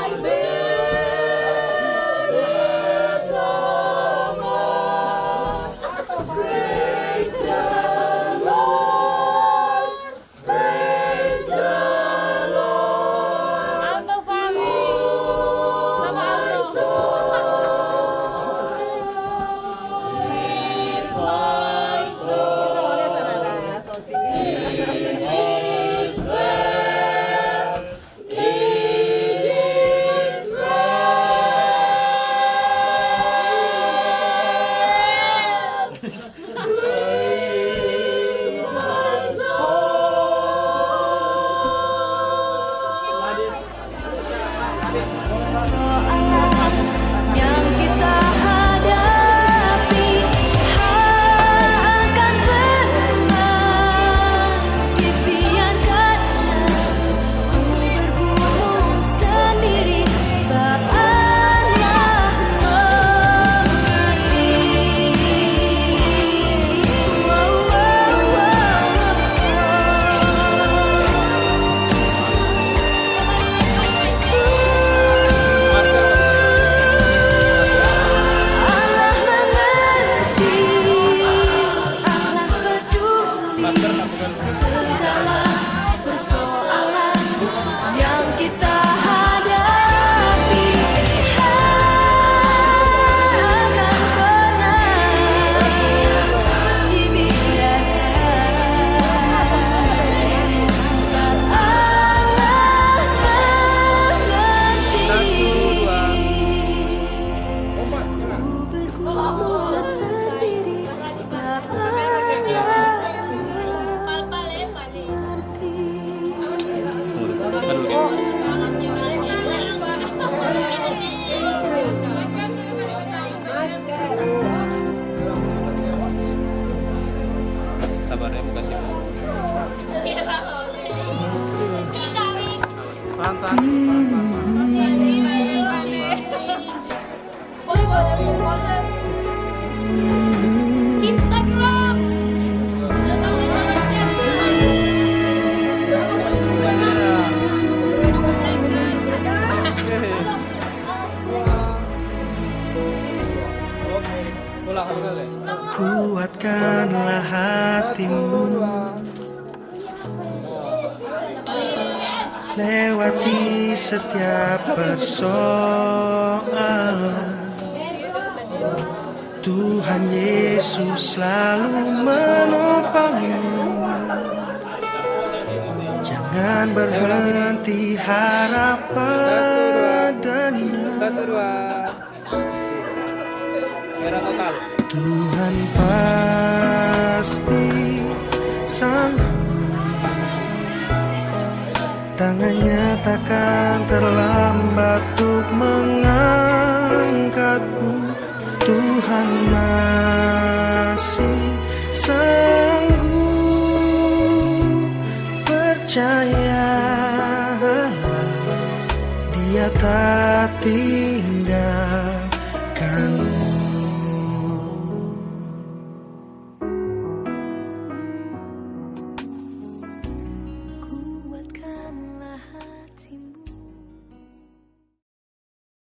Speaker 6: I Instagram.
Speaker 9: Kuatkanlah hatimu, lewati setiap persoalan. Tuhan Yesus selalu menopangmu. Jangan berhenti harap padanya. Tuhan pasti sanggup, tangannya takkan terlambat untuk mengangkatmu. Tuhan masih sanggup, percayalah Dia tak tinggal.